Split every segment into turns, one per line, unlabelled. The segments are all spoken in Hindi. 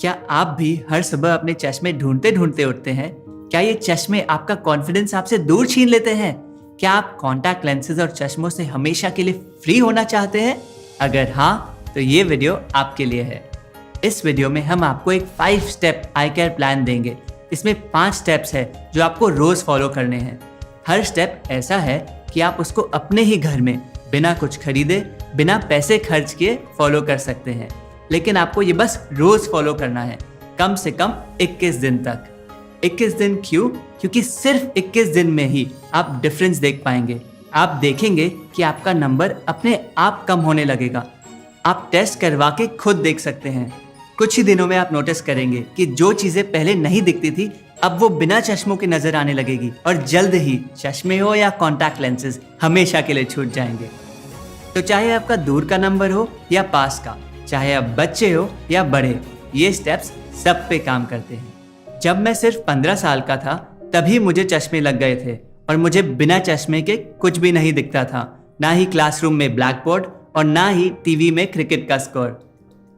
क्या आप भी हर सुबह अपने चश्मे ढूंढते ढूंढते उठते हैं? क्या ये चश्मे आपका कॉन्फिडेंस आपसे दूर छीन लेते हैं? क्या आप कॉन्टैक्ट लेंसेज और चश्मों से हमेशा के लिए फ्री होना चाहते हैं? अगर हाँ, तो ये वीडियो आपके लिए है। इस वीडियो में हम आपको एक 5 स्टेप आई केयर प्लान देंगे। इसमें 5 स्टेप्स है जो आपको रोज फॉलो करने हैं। हर स्टेप ऐसा है कि आप उसको अपने ही घर में बिना कुछ खरीदे, बिना पैसे खर्च किए फॉलो कर सकते हैं। लेकिन आपको ये बस रोज फॉलो करना है, कम से कम 21 दिन तक। 21 दिन क्यों? क्योंकि सिर्फ 21 दिन में ही आप डिफरेंस देख पाएंगे। आप देखेंगे कि आपका नंबर अपने आप कम होने लगेगा। आप टेस्ट करवा के खुद देख सकते हैं। कुछ ही दिनों में आप नोटिस करेंगे कि जो चीजें पहले नहीं दिखती थी, अब वो बिना चश्मों के नजर आने लगेगी और जल्द ही चश्मे हो या कॉन्टैक्ट लेंसेज हमेशा के लिए छूट जाएंगे। तो चाहे आपका दूर का नंबर हो या पास का, चाहे आप बच्चे हो या बड़े, ये स्टेप्स सब पे काम करते हैं। जब मैं सिर्फ 15 साल का था तभी मुझे चश्मे लग गए थे और मुझे बिना चश्मे के कुछ भी नहीं दिखता था, ना ही क्लासरूम में ब्लैक बोर्ड और ना ही टीवी में क्रिकेट का स्कोर।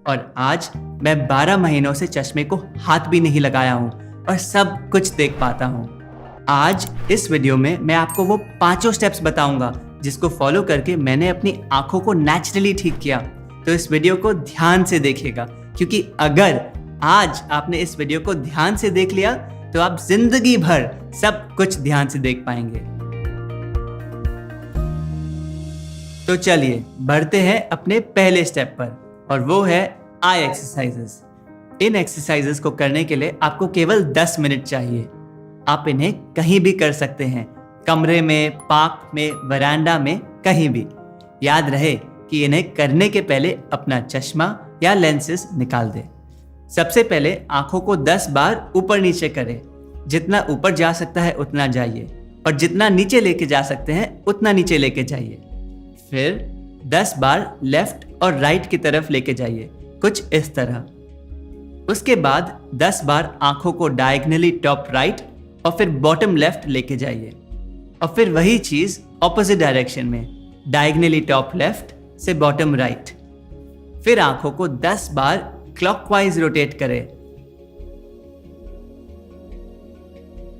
और आज मैं 12 महीनों से चश्मे को हाथ भी नहीं लगाया हूँ और सब कुछ देख पाता हूँ। आज इस वीडियो में मैं आपको वो 5 स्टेप्स बताऊंगा जिसको फॉलो करके मैंने अपनी आंखों को नेचुरली ठीक किया। तो इस वीडियो को ध्यान से देखिएगा, क्योंकि अगर आज आपने इस वीडियो को ध्यान से देख लिया तो आप जिंदगी भर सब कुछ ध्यान से देख पाएंगे। तो चलिए बढ़ते हैं अपने पहले स्टेप पर, और वो है आई एक्सरसाइजेस। इन एक्सरसाइजेस को करने के लिए आपको केवल 10 मिनट चाहिए। आप इन्हें कहीं भी कर सकते हैं, कमरे में, पार्क में, वरांडा में, कहीं भी। याद रहे कि इन्हें करने के पहले अपना चश्मा या लेंसेज निकाल दें। सबसे पहले आंखों को 10 बार ऊपर नीचे करें। जितना ऊपर जा सकता है उतना जाइए, और जितना नीचे लेके जा सकते हैं उतना नीचे लेके जाइए। फिर 10 बार लेफ्ट और राइट की तरफ लेके जाइए, कुछ इस तरह। उसके बाद 10 बार आंखों को डायगनली टॉप राइट और फिर बॉटम लेफ्ट लेके जाइए, और फिर वही चीज ऑपोजिट डायरेक्शन में, डायगनली टॉप लेफ्ट से बॉटम राइट। फिर आंखों को 10 बार क्लॉकवाइज रोटेट करें,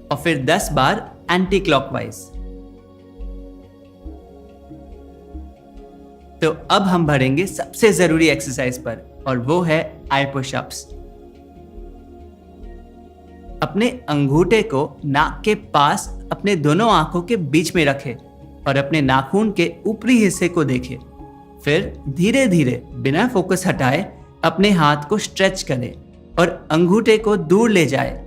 और फिर 10 बार एंटी क्लॉकवाइज। तो अब हम बढ़ेंगे सबसे जरूरी एक्सरसाइज पर, और वो है आई पुशअप्स। अपने अंगूठे को नाक के पास अपने दोनों आंखों के बीच में रखें और अपने नाखून के ऊपरी हिस्से को देखें। फिर धीरे धीरे बिना फोकस हटाए अपने हाथ को स्ट्रेच करें और अंगूठे को दूर ले जाए।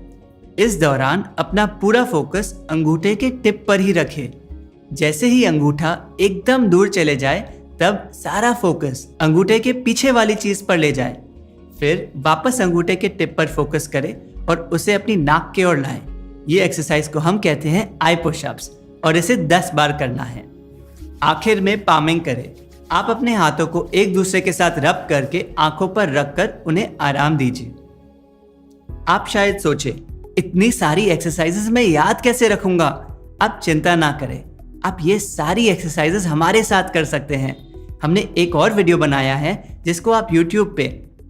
इस दौरान अपना पूरा फोकस अंगूठे के टिप पर ही रखें। जैसे ही अंगूठा एकदम दूर चले जाए, तब सारा फोकस अंगूठे के पीछे वाली चीज पर ले जाए। फिर वापस अंगूठे के टिप पर फोकस करें और उसे अपनी नाक की ओर लाएं। ये एक्सरसाइज को हम कहते हैं आई पुशअप्स, और इसे 10 बार करना है। आखिर में पामिंग करें। आप अपने हाथों को एक दूसरे के साथ रब करके आंखों पर रखकर उन्हें आराम दीजिए। आप शायद सोचे, इतनी सारी एक्सरसाइजेस मैं याद कैसे रखूंगा? आप चिंता ना करें, आप ये सारी एक्सरसाइजेस हमारे साथ कर सकते हैं। हमने एक और वीडियो बनाया है जिसको आप YouTube पे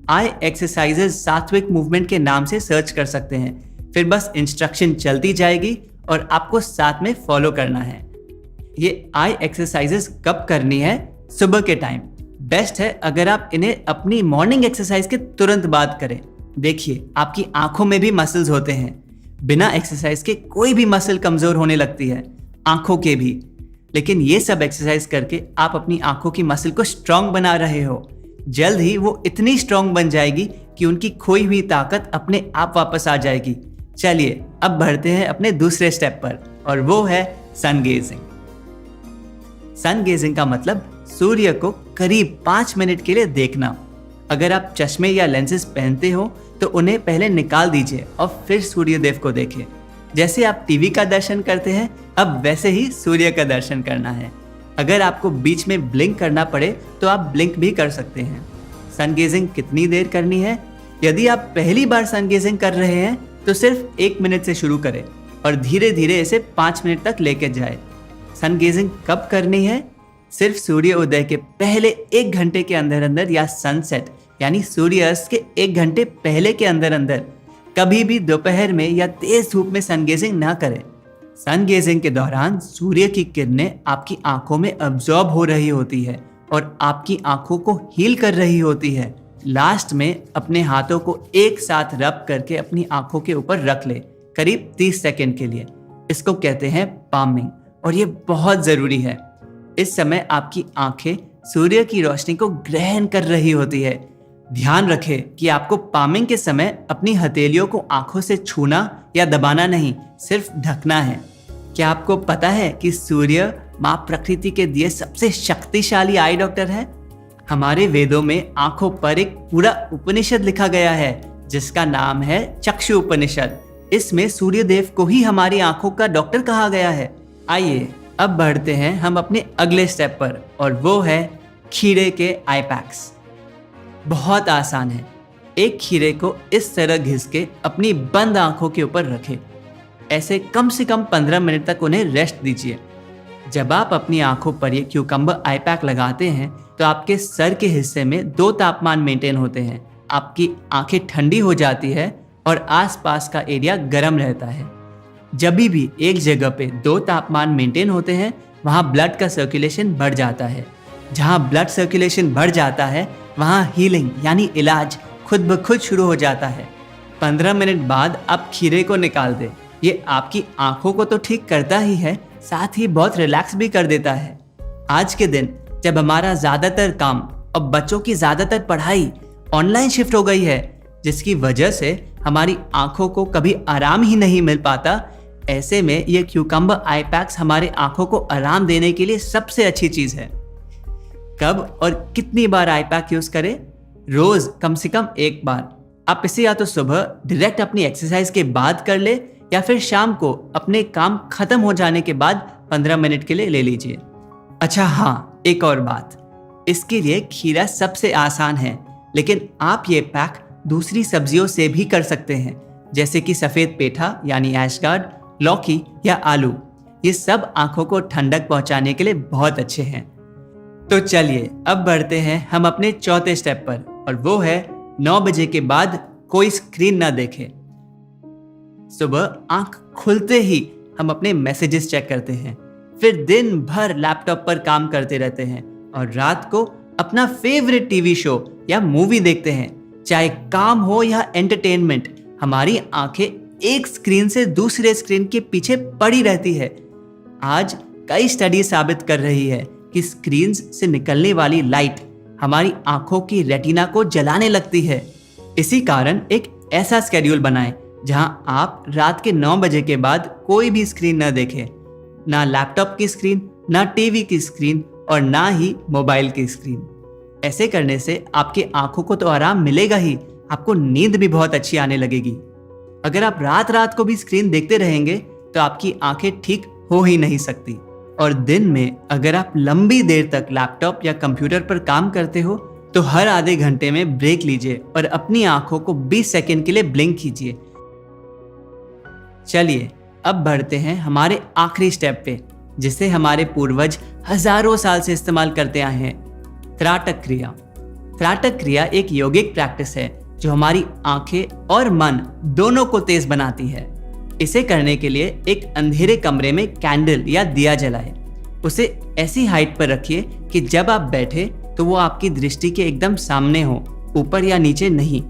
आई एक्सरसाइजेस सात्विक मूवमेंट के नाम से सर्च कर सकते हैं। फिर बस इंस्ट्रक्शन चलती जाएगी और आपको साथ में फॉलो करना है। ये आई एक्सरसाइजेस कब करनी है? सुबह के टाइम। बेस्ट है अगर आप इन्हें अपनी मॉर्निंग एक्सरसाइज के तुरंत बाद करें। देखिए, आपकी आंखों में भी मसल्स होते हैं। बिना एक्सरसाइज के कोई भी मसल कमजोर होने लगती है, आंखों के भी। लेकिन ये सब एक्सरसाइज करके आप अपनी आंखों की मसल को स्ट्रांग बना रहे हो। जल्द ही वो इतनी स्ट्रांग बन जाएगी कि उनकी खोई हुई ताकत अपने आप वापस आ जाएगी। चलिए अब बढ़ते हैं अपने दूसरे स्टेप पर, और वो है सन गेजिंग। सन गेजिंग का मतलब सूर्य को करीब 5 मिनट के लिए देखना। अगर आप चश्मे या लेंसेज पहनते हो तो उन्हें पहले निकाल दीजिए और फिर सूर्यदेव को देखें। जैसे आप टीवी का दर्शन करते हैं, अब वैसे ही सूर्य का दर्शन करना है। अगर आपको बीच में ब्लिंक करना पड़े तो आप ब्लिंक भी कर सकते हैं। सन गेजिंग कितनी देर करनी है? यदि आप पहली बार सन गेजिंग कर रहे हैं तो सिर्फ 1 मिनट से शुरू करें और धीरे धीरे इसे 5 मिनट तक लेके जाए। सन गेजिंग कब करनी है? सिर्फ सूर्य उदय के पहले 1 घंटे के अंदर अंदर, या सनसेट यानी सूर्यास्त के 1 घंटे पहले के अंदर अंदर कभी भी दोपहर में या तेज धूप में सन गेजिंग ना करें। सन गेजिंग के दौरान सूर्य की किरणें आपकी आंखों में अब्जॉर्ब हो रही होती है और आपकी आंखों को हील कर रही होती है। लास्ट में अपने हाथों को एक साथ रब करके अपनी आंखों के ऊपर रख ले, करीब 30 सेकंड के लिए। इसको कहते हैं पामिंग और ये बहुत ज़रूरी है। इस समय आपकी आंखें सूर्य की रोशनी को ग्रहण कर रही होती है। ध्यान रखें कि आपको पामिंग के समय अपनी हथेलियों को आंखों से छूना या दबाना नहीं, सिर्फ ढकना है। क्या आपको पता है कि सूर्य माँ प्रकृति के दिए सबसे शक्तिशाली आई डॉक्टर है? हमारे वेदों में आंखों पर एक पूरा उपनिषद लिखा गया है जिसका नाम है चक्षु उपनिषद। इसमें सूर्यदेव को ही हमारी आंखों का डॉक्टर कहा गया है। आइए अब बढ़ते हैं हम अपने अगले स्टेप पर और वो है खीरे के आई पैक्स। बहुत आसान है। एक खीरे को इस तरह घिस के अपनी बंद आंखों के ऊपर रखें। ऐसे कम से कम 15 मिनट तक उन्हें रेस्ट दीजिए। जब आप अपनी आंखों पर ये क्यूकम्बर आई पैक लगाते हैं तो आपके सर के हिस्से में 2 तापमान मेंटेन होते हैं। आपकी आंखें ठंडी हो जाती है और आसपास का एरिया गर्म रहता है। जब भी एक जगह पे 2 तापमान मेंटेन होते हैं वहाँ ब्लड का सर्कुलेशन बढ़ जाता है। जहाँ ब्लड सर्कुलेशन बढ़ जाता है वहाँ हीलिंग यानी इलाज खुद ब खुद शुरू हो जाता है। 15 मिनट बाद आप खीरे को निकाल दें। ये आपकी आंखों को तो ठीक करता ही है, साथ ही बहुत रिलैक्स भी कर देता है। आज के दिन जब हमारा ज़्यादातर काम और बच्चों की ज़्यादातर पढ़ाई ऑनलाइन शिफ्ट हो गई है, जिसकी वजह से हमारी आंखों को कभी आराम ही नहीं मिल पाता, ऐसे में ये क्यूकम्बर आई पैक्स हमारे आंखों को आराम देने के लिए सबसे अच्छी चीज़ है। कब और कितनी बार आई पैक यूज़ करें? रोज़ कम से कम 1 बार। आप इसे या तो सुबह डायरेक्ट अपनी एक्सरसाइज के बाद कर ले या फिर शाम को अपने काम खत्म हो जाने के बाद 15 मिनट के लिए ले लीजिए। अच्छा हाँ, एक और बात, इसके लिए खीरा सबसे आसान है, लेकिन आप ये पैक दूसरी सब्जियों से भी कर सकते हैं, जैसे कि सफ़ेद पेठा यानी एशगार्ड, लौकी या आलू। ये सब आंखों को ठंडक पहुंचाने के लिए बहुत अच्छे हैं। तो चलिए अब बढ़ते हैं हम अपने चौथे स्टेप पर और वो है 9 बजे के बाद कोई स्क्रीन ना देखे। सुबह आंख खुलते ही हम अपने मैसेजेस चेक करते हैं, फिर दिन भर लैपटॉप पर काम करते रहते हैं और रात को अपना फेवरेट टीवी शो या मूवी देखते हैं। चाहे काम हो या एंटरटेनमेंट, हमारी आंखें एक स्क्रीन से दूसरे स्क्रीन के पीछे पड़ी रहती है। आज कई स्टडी साबित कर रही है कि स्क्रीन से निकलने वाली लाइट हमारी आंखों की रेटिना को जलाने लगती है। इसी कारण एक ऐसा स्केड्यूल बनाएं जहां आप रात के 9 बजे के बाद कोई भी स्क्रीन न देखें, ना लैपटॉप की स्क्रीन, ना टीवी की स्क्रीन और ना ही मोबाइल की स्क्रीन। ऐसे करने से आपकी आंखों को तो आराम मिलेगा ही, आपको नींद भी बहुत अच्छी आने लगेगी। अगर आप रात रात को भी स्क्रीन देखते रहेंगे तो आपकी आंखें ठीक हो ही नहीं सकती। और दिन में अगर आप लंबी देर तक लैपटॉप या कंप्यूटर पर काम करते हो तो हर आधे घंटे में ब्रेक लीजिए और अपनी आंखों को 20 सेकंड के लिए ब्लिंक कीजिए। चलिए अब बढ़ते हैं हमारे आखिरी स्टेप पे, जिसे हमारे पूर्वज हजारों साल से इस्तेमाल करते आए हैं, त्राटक क्रिया। त्राटक क्रिया एक योगिक प्रैक्टिस है जो हमारी आंखें और मन दोनों को तेज बनाती है। इसे करने के लिए एक अंधेरे कमरे में कैंडल या दिया जलाए। उसे ऐसी हाइट पर रखिए कि जब आप बैठे तो वो आपकी दृष्टि के एकदम सामने हो, ऊपर या नीचे नहीं,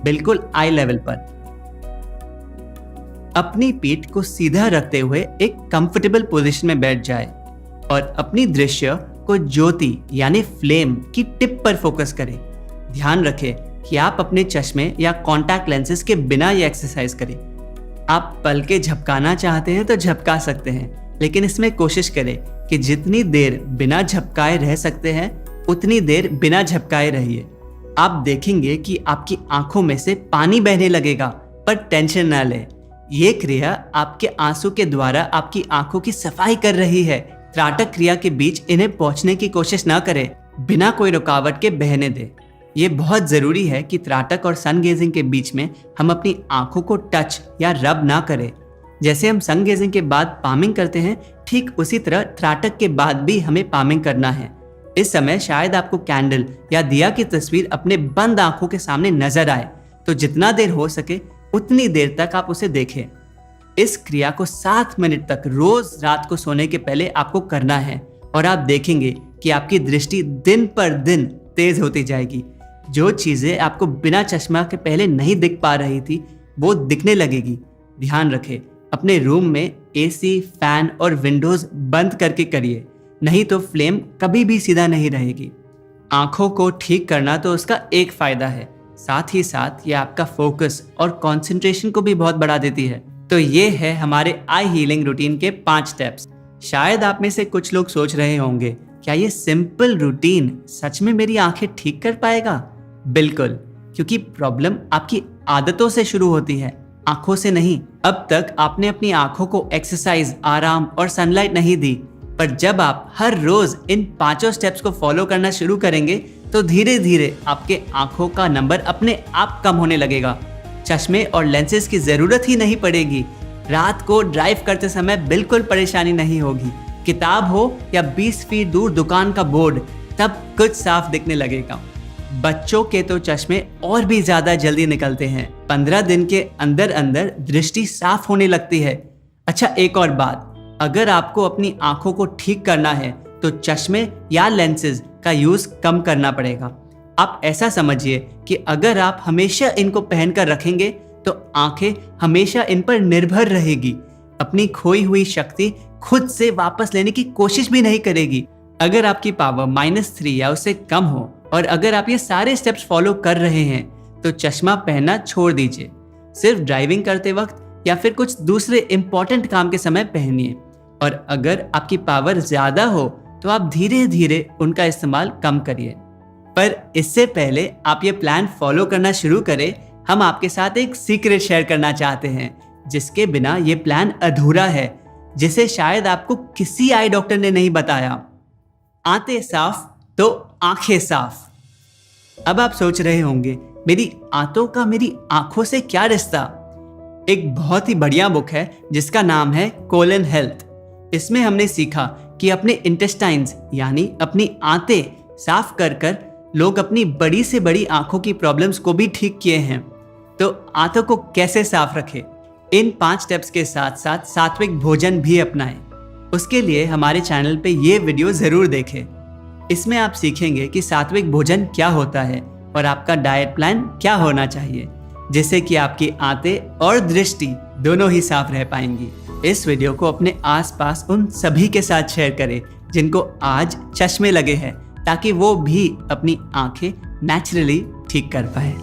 बिल्कुल आई लेवल पर। अपनी पीठ को सीधा रखते हुए एक कंफर्टेबल पोजीशन में बैठ जाए और अपनी दृश्य को ज्योति यानी फ्लेम की टिप पर फोकस करें। ध्यान रखें कि आप अपने चश्मे या कॉन्टैक्ट लेंसेज के बिना ये एक्सरसाइज करें। आप पलकें झपकाना चाहते हैं तो झपका सकते हैं, लेकिन इसमें कोशिश करें कि जितनी देर बिना झपकाए रह सकते हैं उतनी देर बिना झपकाए रहिए। आप देखेंगे कि आपकी आंखों में से पानी बहने लगेगा, पर टेंशन ना लें। ये क्रिया आपके आंसू के द्वारा आपकी आंखों की सफाई कर रही है। त्राटक क्रिया के बीच इन्हें पहुंचने की कोशिश ना करें, बिना कोई रुकावट के बहने दें। ये बहुत ज़रूरी है कि त्राटक और सन गेजिंग के बीच में हम अपनी आंखों को टच या रब ना करें। जैसे हम सन गेजिंग के बाद पामिंग करते हैं, ठीक उसी तरह त्राटक के बाद भी हमें पामिंग करना है। इस समय शायद आपको कैंडल या दिया की तस्वीर अपने बंद आंखों के सामने नजर आए, तो जितना देर हो सके उतनी देर तक आप उसे देखें। इस क्रिया को 7 मिनट तक रोज रात को सोने के पहले आपको करना है और आप देखेंगे कि आपकी दृष्टि दिन पर दिन तेज होती जाएगी। जो चीजें आपको बिना चश्मा के पहले नहीं दिख पा रही थी वो दिखने लगेगी। ध्यान रखें, अपने रूम में एसी, फैन और विंडोज बंद करके करिए, नहीं तो फ्लेम कभी भी सीधा नहीं रहेगी। आंखों को ठीक करना तो उसका एक फायदा है, साथ ही साथ ये आपका फोकस और कंसंट्रेशन को भी बहुत बढ़ा देती है। तो ये है हमारे आई हीलिंग रूटीन के 5 स्टेप्स। शायद आप में से कुछ लोग सोच रहे होंगे, क्या ये सिंपल रूटीन सच में मेरी आंखें ठीक कर पाएगा? बिल्कुल, क्योंकि प्रॉब्लम आपकी आदतों से शुरू होती है, आंखों से नहीं। अब तक आपने अपनी आंखों को एक्सरसाइज, आराम और सनलाइट नहीं दी, पर जब आप हर रोज इन 5 स्टेप्स को फॉलो करना शुरू करेंगे तो धीरे धीरे आपके आंखों का नंबर अपने आप कम होने लगेगा। चश्मे और लेंसेज की जरूरत ही नहीं पड़ेगी। रात को ड्राइव करते समय बिल्कुल परेशानी नहीं होगी। किताब हो या 20 फीट दूर दुकान का बोर्ड, तब कुछ साफ दिखने लगेगा। बच्चों के तो चश्मे और भी ज्यादा जल्दी निकलते हैं। 15 दिन के अंदर अंदर दृष्टि साफ होने लगती है। अच्छा, एक और बात, अगर आपको अपनी आंखों को ठीक करना है तो चश्मे या लेंसेज का यूज कम करना पड़ेगा। आप ऐसा समझिए कि अगर आप हमेशा इनको पहनकर रखेंगे तो आंखें हमेशा इन पर निर्भर रहेगी, अपनी खोई हुई शक्ति खुद से वापस लेने की कोशिश भी नहीं करेगी। अगर आपकी पावर -3 या उससे कम हो और अगर आप ये सारे स्टेप्स फॉलो कर रहे हैं तो चश्मा पहनना छोड़ दीजिए। सिर्फ ड्राइविंग करते वक्त या फिर कुछ दूसरे इंपॉर्टेंट काम के समय पहनिए। और अगर आपकी पावर ज्यादा हो तो आप धीरे धीरे उनका इस्तेमाल कम करिए। पर इससे पहले आप ये प्लान फॉलो करना शुरू करें, हम आपके साथ एक सीक्रेट शेयर करना चाहते हैं जिसके बिना ये प्लान अधूरा है, जिसे शायद आपको किसी आई डॉक्टर ने नहीं बताया। आंतें साफ तो आंखें साफ। अब आप सोच रहे होंगे, मेरी आंतों का मेरी आंखों से क्या रिश्ता? एक बहुत ही बढ़िया बुक है जिसका नाम है कोलन हेल्थ। इसमें हमने सीखा कि अपने इंटेस्टाइन्स यानी अपनी आंतें साफ कर कर लोग अपनी बड़ी से बड़ी आंखों की प्रॉब्लम्स को भी ठीक किए हैं। तो आंतों को कैसे साफ रखें? इन 5 स्टेप्स के साथ साथ सात्विक भोजन भी अपनाएं। उसके लिए हमारे चैनल पे ये वीडियो जरूर देखें। इसमें आप सीखेंगे कि सात्विक भोजन क्या होता है और आपका डाइट प्लान क्या होना चाहिए, जिससे कि आपकी आंतें और दृष्टि दोनों ही साफ रह पाएंगी। इस वीडियो को अपने आसपास उन सभी के साथ शेयर करें जिनको आज चश्मे लगे हैं, ताकि वो भी अपनी आंखें नेचुरली ठीक कर पाए।